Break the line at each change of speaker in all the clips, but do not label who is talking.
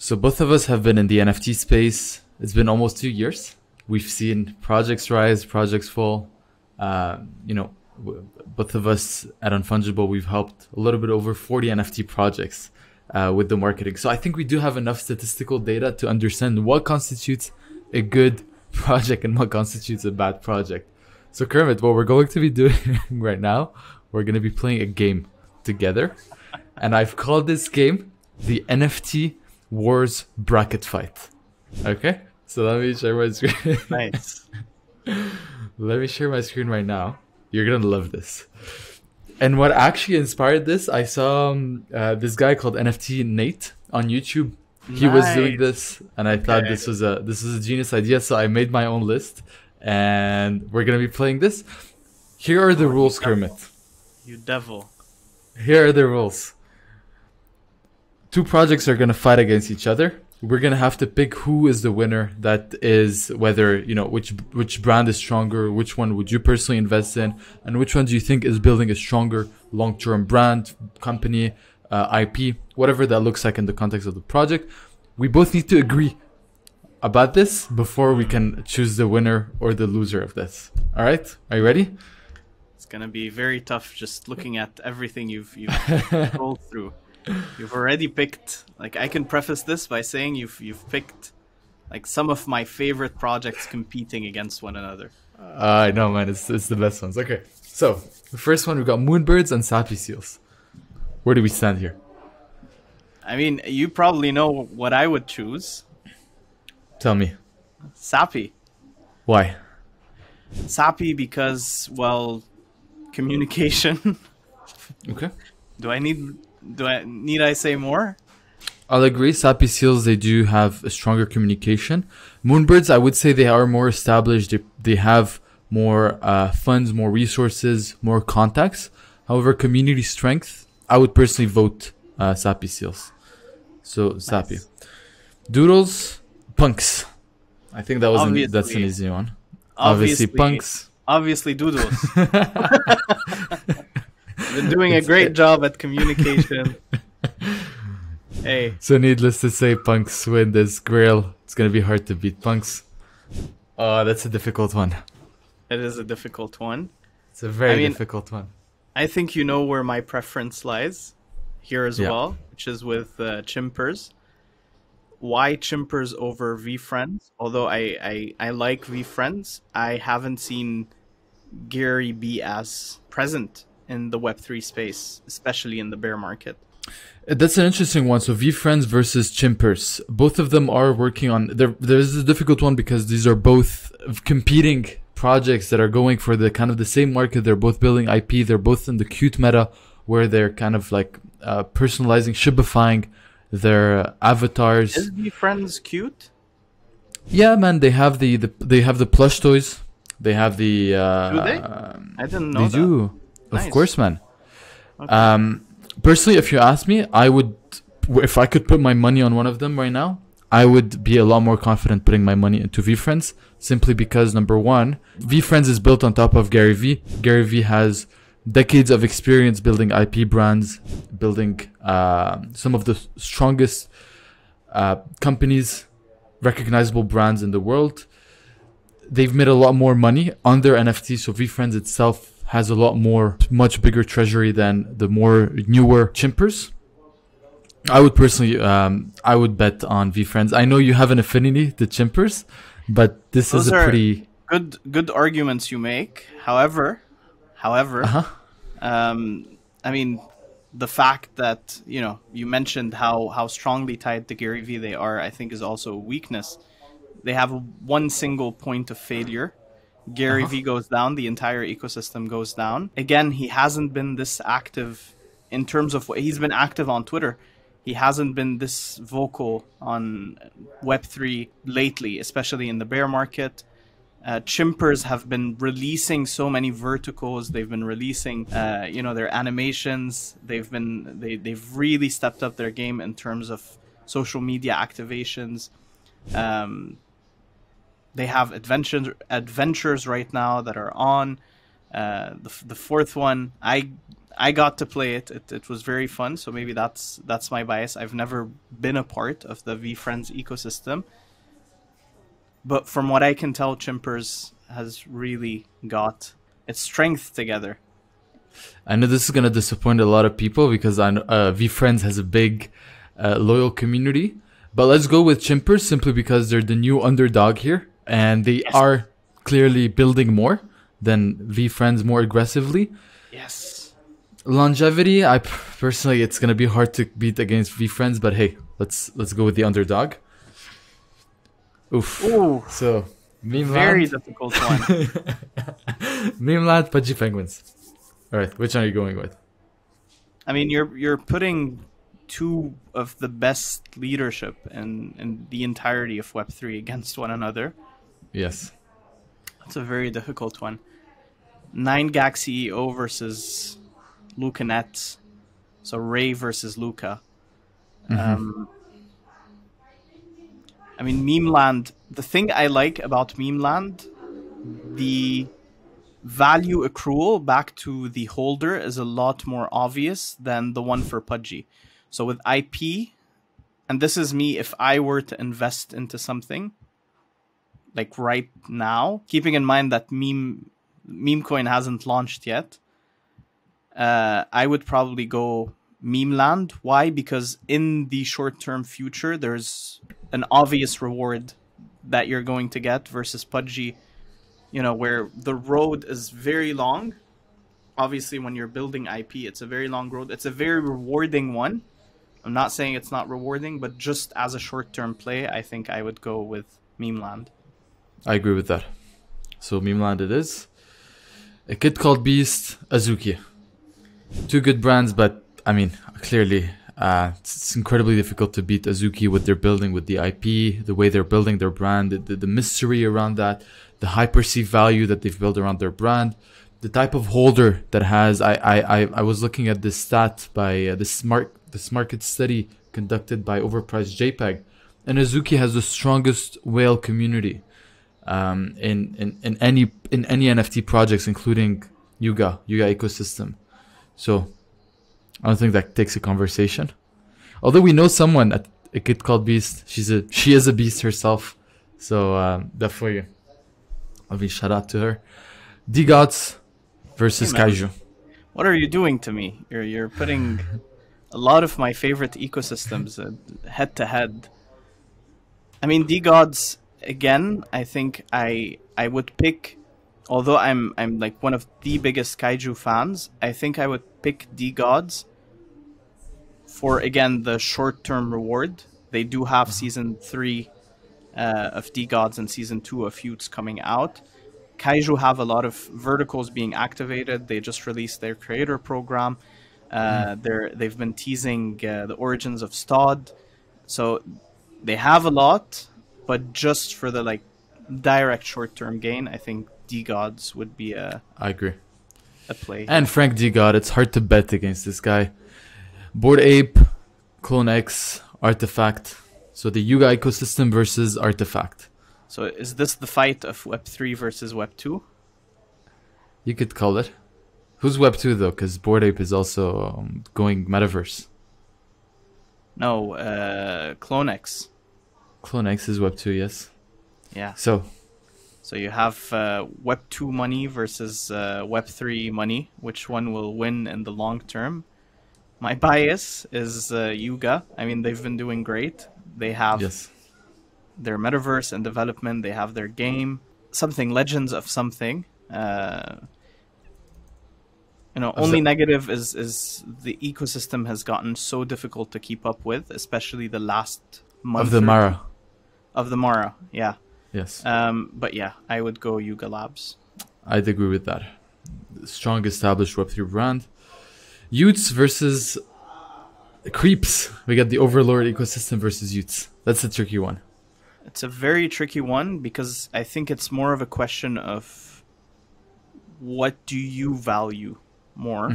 So both of us have been in the NFT space. It's been almost 2 years. We've seen projects rise, projects fall. Both of us at Unfungible, we've helped a little bit over 40 NFT projects with the marketing. So I think we do have enough statistical data to understand what constitutes a good project and what constitutes a bad project. So Kermit, what we're going to be doing right now, we're going to be playing a game together. And I've called this game the NFT Wars Bracket Fight. Okay? So let me share my screen.
Nice.
Let me share my screen right now. You're going to love this. And what actually inspired this, I saw this guy called NFT Nate on YouTube. He was doing this, and I thought this was a genius idea. So I made my own list, and we're going to be playing this. Here are the rules, Kermit.
You devil. Here
are the rules. 2 projects are going to fight against each other. We're going to have to pick who is the winner. That is whether, which brand is stronger, which one would you personally invest in, and which one do you think is building a stronger long-term brand, company, IP, whatever that looks like in the context of the project. We both need to agree about this before we can choose the winner or the loser of this. All right? Are you ready?
It's going to be very tough just looking at everything you've rolled through. You've already picked, I can preface this by saying you've picked some of my favorite projects competing against one another.
I know, man. It's the best ones. Okay. So the first one, we've got Moonbirds and Sappy Seals. Where do we stand here?
I mean, you probably know what I would choose.
Tell me.
Sappy.
Why?
Sappy because, well, communication.
Okay.
Do I need I say more?
I'll agree. Sappy Seals, they do have a stronger communication. Moonbirds, I would say they are more established. They have more funds, more resources, more contacts. However, community strength, I would personally vote Sappy Seals. So, Sappy.
Nice.
Doodles, Punks. I think that's an easy one. Obviously Punks.
Obviously Doodles. Been doing a great job at communication. Hey.
So needless to say, Punks win this grail. It's going to be hard to beat Punks. Oh, that's a difficult one.
It is a difficult one.
It's a very difficult one.
I think you know where my preference lies here as well, which is with Chimpers. Why Chimpers over Vee Friends? Although I like Vee Friends, I haven't seen Gary be as present in the Web3 space, especially in the bear market.
That's an interesting one. So Vee Friends versus Chimpers. Both of them are working on... There's a difficult one because these are both competing projects that are going for the kind of the same market. They're both building IP. They're both in the cute meta where they're kind of personalizing, shibifying their avatars.
Is Vee Friends cute?
Yeah, man. They have the plush toys. They have the...
do they? I didn't know that.
They do.
Nice.
Of course, man.
Okay.
Personally, if you ask me, if I could put my money on one of them right now, I would be a lot more confident putting my money into Vee Friends, simply because, number one, Vee Friends is built on top of Gary Vee. Gary Vee has decades of experience building IP brands, building some of the strongest companies, recognizable brands in the world. They've made a lot more money on their NFT, so Vee Friends itself has a lot more, much bigger treasury than the more newer Chimpers. I would personally, I would bet on Vee Friends. I know you have an affinity to Chimpers, but this is a pretty
good arguments you make. However, I mean, the fact that you mentioned how strongly tied to Gary Vee they are, I think, is also a weakness. They have one single point of failure. Gary Vee goes down, the entire ecosystem goes down. Again, he hasn't been this active in terms of he's been active on Twitter. He hasn't been this vocal on Web3 lately, especially in the bear market. Chimpers have been releasing so many verticals. They've been releasing, their animations. They've really stepped up their game in terms of social media activations. They have adventures right now that are on. The fourth one, I got to play it. It was very fun. So maybe that's my bias. I've never been a part of the Vee Friends ecosystem, but from what I can tell, Chimpers has really got its strength together.
I know this is gonna disappoint a lot of people because I know Vee Friends has a big, loyal community. But let's go with Chimpers simply because they're the new underdog here, and they are clearly building more than Vee Friends more aggressively.
Yes.
Longevity, I personally, it's gonna be hard to beat against Vee Friends, but hey, let's go with the underdog. Oof.
Ooh.
So, Memeland.
Very difficult one.
Memeland, Pudgy Penguins. All right, which one are you going with?
I mean, you're putting two of the best leadership in the entirety of Web3 against one another.
Yes.
That's a very difficult one. 9gag CEO versus Lucanet. So Ray versus Luca.
Mm-hmm.
I mean, Memeland, the thing I like about Memeland, the value accrual back to the holder is a lot more obvious than the one for Pudgy. So with IP, and this is me if I were to invest into something, like right now, keeping in mind that Memecoin hasn't launched yet, I would probably go Memeland. Why? Because in the short-term future, there's an obvious reward that you're going to get versus Pudgy, you know, where the road is very long. Obviously, when you're building IP, it's a very long road. It's a very rewarding one. I'm not saying it's not rewarding, but just as a short-term play, I think I would go with Memeland.
I agree with that. So Memeland it is. A Kid Called Beast, Azuki. Two good brands, but I mean, clearly, it's incredibly difficult to beat Azuki, what they're building with the IP, the way they're building their brand, the mystery around that, the high perceived value that they've built around their brand, the type of holder that has. I was looking at this stat by this market study conducted by Overpriced JPEG, and Azuki has the strongest whale community in any NFT projects, including Yuga ecosystem. So I don't think that takes a conversation. Although we know someone at A Kid Called Beast. She is a beast herself. So definitely, I'll be shout out to her. DeGods versus Kaiju.
What are you doing to me? You're putting a lot of my favorite ecosystems head to head. I mean, DeGods again. I think I would pick. Although I'm like one of the biggest Kaiju fans, I think I would pick DeGods for, again, the short-term reward. They do have Season 3 of DeGods and Season 2 of Utes coming out. Kaiju have a lot of verticals being activated. They just released their creator program. They've been teasing the origins of Stod. So they have a lot, but just for the like direct short-term gain, I think DeGods would be I
agree.
A play.
And Frank DeGod, it's hard to bet against this guy. Bored Ape, CloneX, Artifact. So the Yuga ecosystem versus Artifact.
So is this the fight of Web 3 versus Web 2?
You could call it. Who's Web 2 though? Because Bored Ape is also going metaverse.
No, CloneX.
CloneX is Web 2, yes.
Yeah.
So
you have Web 2 money versus Web 3 money. Which one will win in the long term? My bias is Yuga. I mean, they've been doing great. They have their metaverse in development. They have their game. Something, Legends of something. Only negative is the ecosystem has gotten so difficult to keep up with, especially the last month.
Of the Mara.
Of the Mara, yeah.
Yes.
But yeah, I would go Yuga Labs.
I'd agree with that. Strong established Web3 brand. Utes versus Creeps. We got the Overlord ecosystem versus Utes. That's a tricky one.
It's a very tricky one because I think it's more of a question of what do you value more,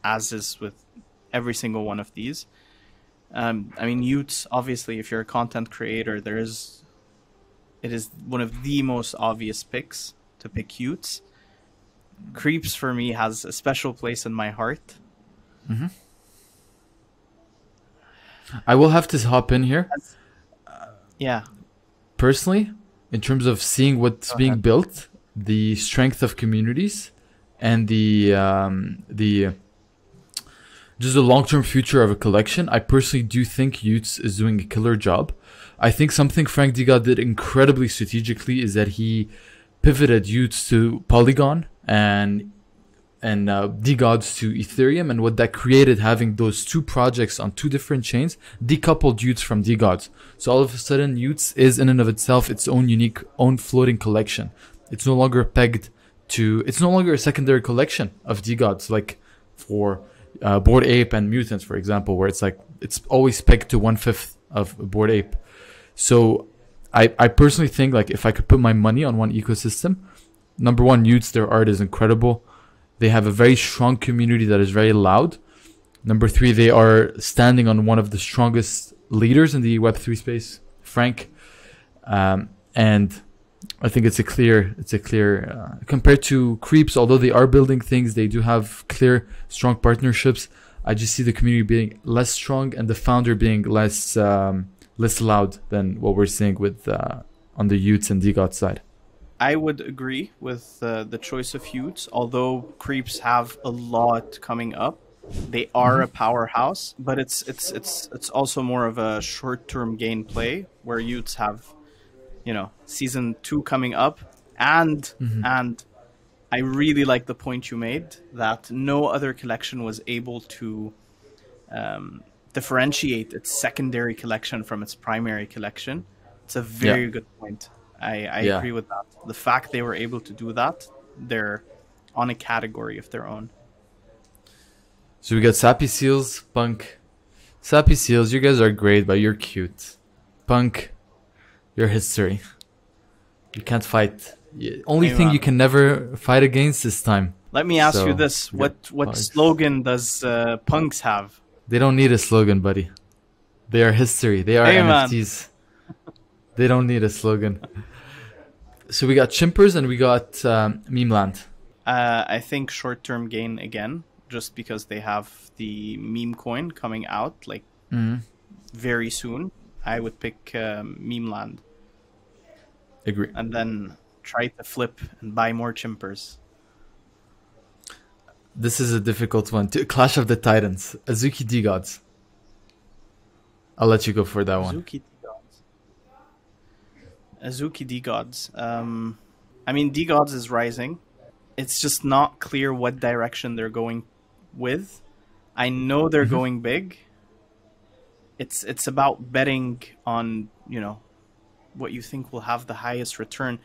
as is with every single one of these. I mean, Utes, obviously, if you're a content creator, it is one of the most obvious picks to pick Utes. Creeps for me has a special place in my heart.
I will have to hop in here.
Yeah.
Personally, in terms of seeing what's being built, the strength of communities, and the just the long-term future of a collection, I personally do think Utes is doing a killer job. I think something Frank DeGod did incredibly strategically is that he pivoted Utes to Polygon and DeGods to Ethereum, and what that created, having those two projects on two different chains, decoupled Utes from DeGods. So all of a sudden, Utes is in and of itself its own unique, own floating collection. It's no longer pegged to. It's no longer a secondary collection of DeGods, like for Bored Ape and Mutants, for example, where it's like it's always pegged to 1/5 of Bored Ape. So I personally think, like, if I could put my money on one ecosystem, number one, Utes, their art is incredible. They have a very strong community that is very loud. Number three, they are standing on one of the strongest leaders in the Web3 space, Frank. And I think it's a clear, compared to Creeps, although they are building things, they do have clear, strong partnerships. I just see the community being less strong and the founder being less loud than what we're seeing with on the Utes and DeGod side.
I would agree with the choice of Utes, although Creeps have a lot coming up. They are a powerhouse, but it's also more of a short-term gain play, where Utes have, season 2 coming up, and I really like the point you made that no other collection was able to differentiate its secondary collection from its primary collection. It's a very good point. I agree with that. The fact they were able to do that, they're on a category of their own.
So we got Sappy Seals, Punk. Sappy Seals, you guys are great, but you're cute. Punk, you're history. You can't fight. Only thing you can never fight against is time.
Let me ask you this. What slogan does Punks have?
They don't need a slogan, buddy. They are history. They are NFTs. They don't need a slogan. So we got Chimpers and we got Memeland.
I think short-term gain again, just because they have the meme coin coming out very soon. I would pick Memeland.
Agree.
And then try to flip and buy more Chimpers.
This is a difficult one. Clash of the Titans. Azuki DeGods. I'll let you go for that one.
Azuki DeGods. I mean, DeGods is rising. It's just not clear what direction they're going with. I know they're going big. It's about betting on, what you think will have the highest return.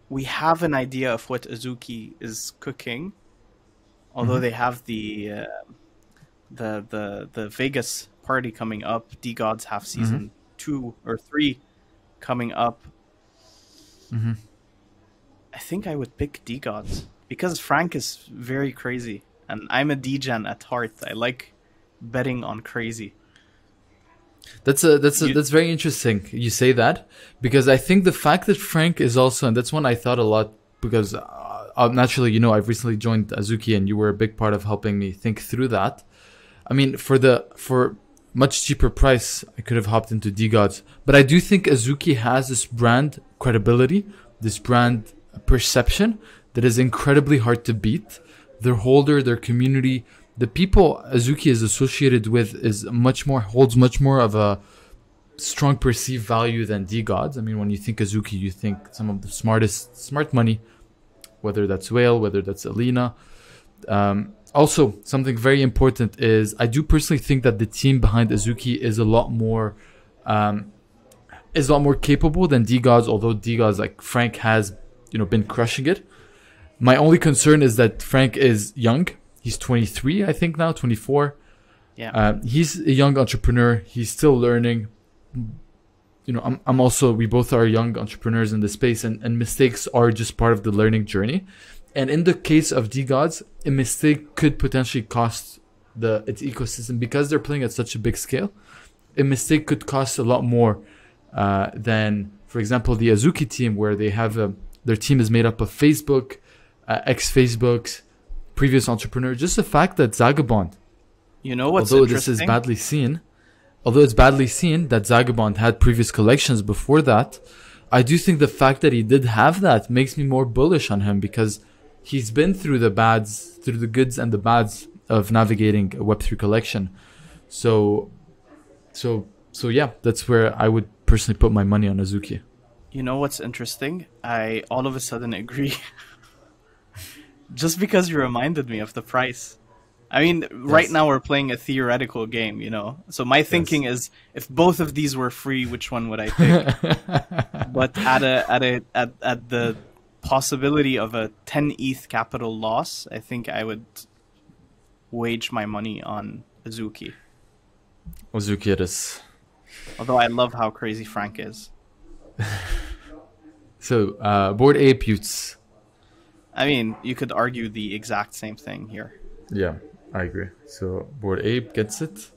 We have an idea of what Azuki is cooking, although they have the Vegas party coming up. DeGods have season 2 or 3 coming up. I think I would pick DeGods because Frank is very crazy, and I'm a degen at heart. I like betting on crazy.
That's very interesting. You say that because I think the fact that Frank is also, and that's one I thought a lot because naturally, I've recently joined Azuki, and you were a big part of helping me think through that. I mean, for much cheaper price, I could have hopped into DeGods, but I do think Azuki has this brand credibility, this brand perception that is incredibly hard to beat. Their holder, their community, the people Azuki is associated with holds much more of a strong perceived value than DeGods. I mean, when you think Azuki, you think some of the smart money, whether that's Whale, whether that's Alina. Also, something very important is I do personally think that the team behind Azuki is a lot more capable than DeGods, although DeGods, like Frank, has been crushing it. My only concern is that Frank is young. He's 23, I think now, 24.
Yeah.
He's a young entrepreneur. He's still learning. I'm also, we both are young entrepreneurs in the space, and mistakes are just part of the learning journey. And in the case of DeGods, a mistake could potentially cost its ecosystem because they're playing at such a big scale. A mistake could cost a lot more than, for example, the Azuki team, where they have their team is made up of Facebook, ex-Facebooks, previous entrepreneur. Just the fact that Zagabond,
You know what's
although
interesting?
this is badly seen, although it's badly seen that Zagabond had previous collections before that, I do think the fact that he did have that makes me more bullish on him, because he's been through the goods and the bads of navigating a Web3 collection. So yeah, that's where I would personally put my money on Azuki.
You know what's interesting? I all of a sudden agree. Just because you reminded me of the price. I mean, right now we're playing a theoretical game, you know. So my thinking is, if both of these were free, which one would I pick? But at the possibility of a 10 ETH capital loss, I think I would wage my money on Azuki.
Azuki it is.
Although I love how crazy Frank is.
So, Bored Ape Yachts.
I mean, you could argue the exact same thing here.
Yeah, I agree. So, Bored Ape gets it.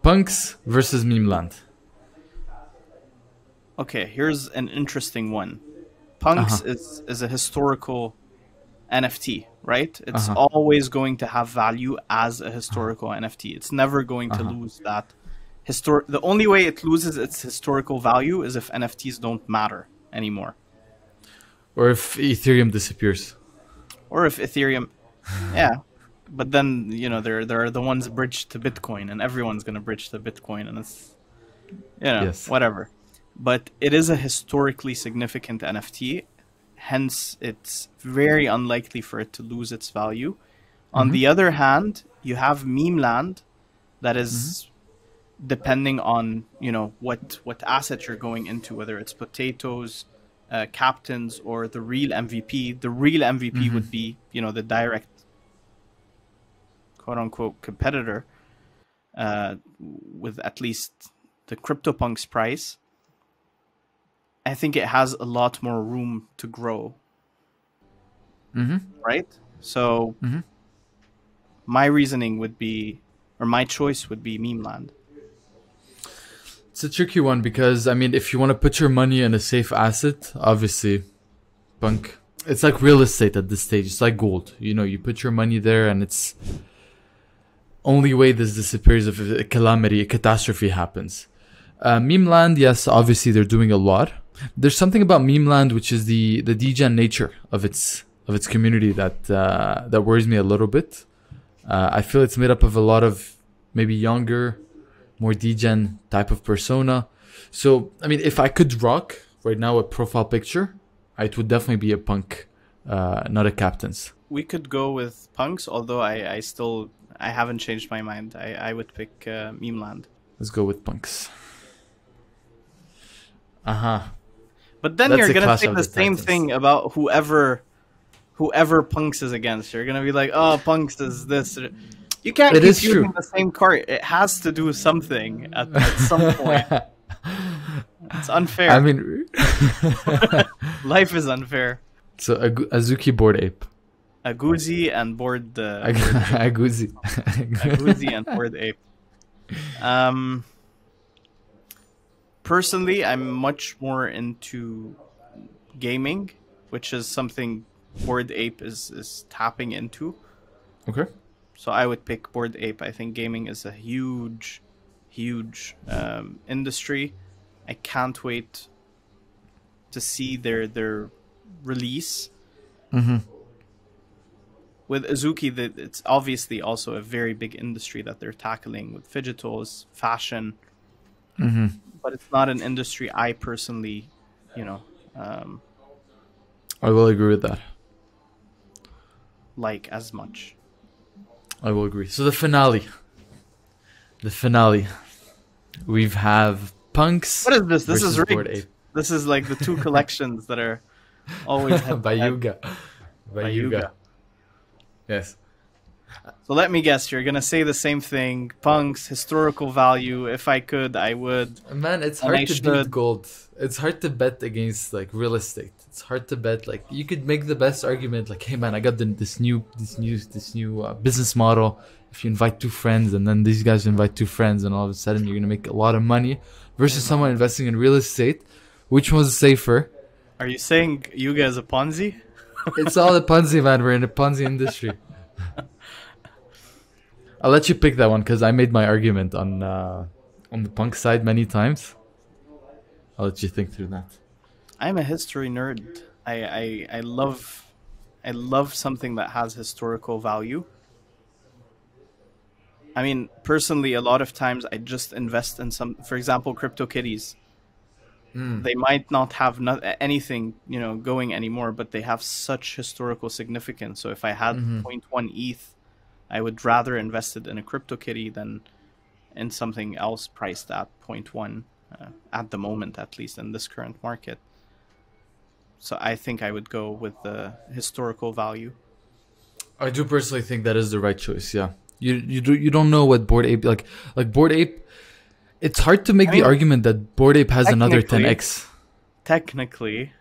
Punks versus Memeland.
Okay, here's an interesting one. Punks is a historical NFT, right? It's always going to have value as a historical NFT. It's never going to lose that. The only way it loses its historical value is if NFTs don't matter anymore.
Or if Ethereum disappears.
Or if Ethereum... Yeah. But then, you know, there are the ones bridged to Bitcoin, and everyone's going to bridge to Bitcoin, and it's... You know, whatever. But it is a historically significant NFT. Hence, it's very unlikely for it to lose its value. On the other hand, you have Memeland that is... depending on, you know, what asset you're going into, whether it's potatoes, captains, or the real MVP. The real MVP would be, you know, the direct quote-unquote competitor with at least the CryptoPunks price. I think it has a lot more room to grow. Right? So my reasoning would be, or my choice would be Memeland.
It's a tricky one because, I mean, if you want to put your money in a safe asset, obviously, Punk. It's like real estate at this stage. It's like gold. You know, you put your money there and it's only way this disappears if a calamity, a catastrophe happens. Memeland, yes, obviously they're doing a lot. There's something about Memeland which is the degen nature of its community that worries me a little bit. I feel it's made up of a lot of maybe younger, more degen type of persona. So, I mean, if I could rock right now a profile picture, it would definitely be a Punk, not a Captain's.
We could go with Punks, although I haven't changed my mind. I would pick Memeland.
Let's go with Punks.
But then you're gonna say the same thing about whoever Punks is against. You're gonna be like, oh, Punks is this. You can't keep using the same card. It has to do something at some point. It's unfair.
I mean,
life is unfair.
So Azuki, Bored Ape.
Aguzi and Bored.
Aguzi.
Aguzi and Bored Ape. Personally, I'm much more into gaming, which is something Bored Ape is tapping into.
Okay.
So I would pick Bored Ape. I think gaming is a huge industry. I can't wait to see their release. With Azuki, it's obviously also a very big industry that they're tackling with fidgetals, fashion. But it's not an industry I personally,
I will agree with that.
Like as much.
I will agree. So the finale. We have Punks.
What is this? This is
Bored
rigged.
Ape.
This is like the two collections that are always
Bayuga. Yes.
So let me guess, you're gonna say the same thing. Punks, historical value. If I could, I would.
Man, it's hard to beat gold. It's hard to bet against like real estate. It's hard to bet. Like you could make the best argument. Like, hey man, I got this new business model. If you invite two friends and then these guys invite two friends, and all of a sudden you're gonna make a lot of money. Versus someone investing in real estate, which one's safer?
Are you saying Yuga is a Ponzi?
It's all a Ponzi, man. We're in a Ponzi industry. I'll let you pick that one because I made my argument on the punk side many times. I'll let you think through that.
I'm a history nerd. I love something that has historical value. I mean, personally, a lot of times I just invest in some, for example, CryptoKitties. They might not have anything, going anymore, but they have such historical significance. So if I had zero point 0.1 ETH, I would rather invest it in a CryptoKitty than in something else priced at 0.1 at the moment, at least in this current market. So I think I would go with the historical value.
I do personally think that is the right choice. Yeah, you don't know what Bored Ape like Bored Ape. It's hard to make the argument that Bored Ape has another 10x.
Technically,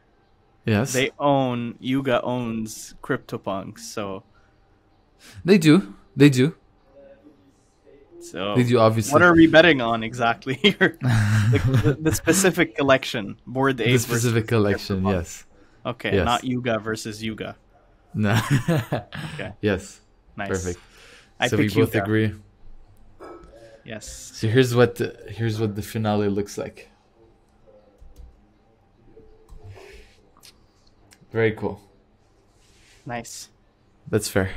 yes,
Yuga owns CryptoPunks, so
they do.
So
they do, obviously.
What are we betting on exactly here? the specific collection, Bored Ape.
The specific collection, yes.
Okay,
yes.
Not Yuga versus Yuga.
No.
Okay.
Yes.
Nice.
Perfect.
I
so we both
Yuga.
agree.
Yes.
So here's what the finale looks like. Very cool.
Nice.
That's fair.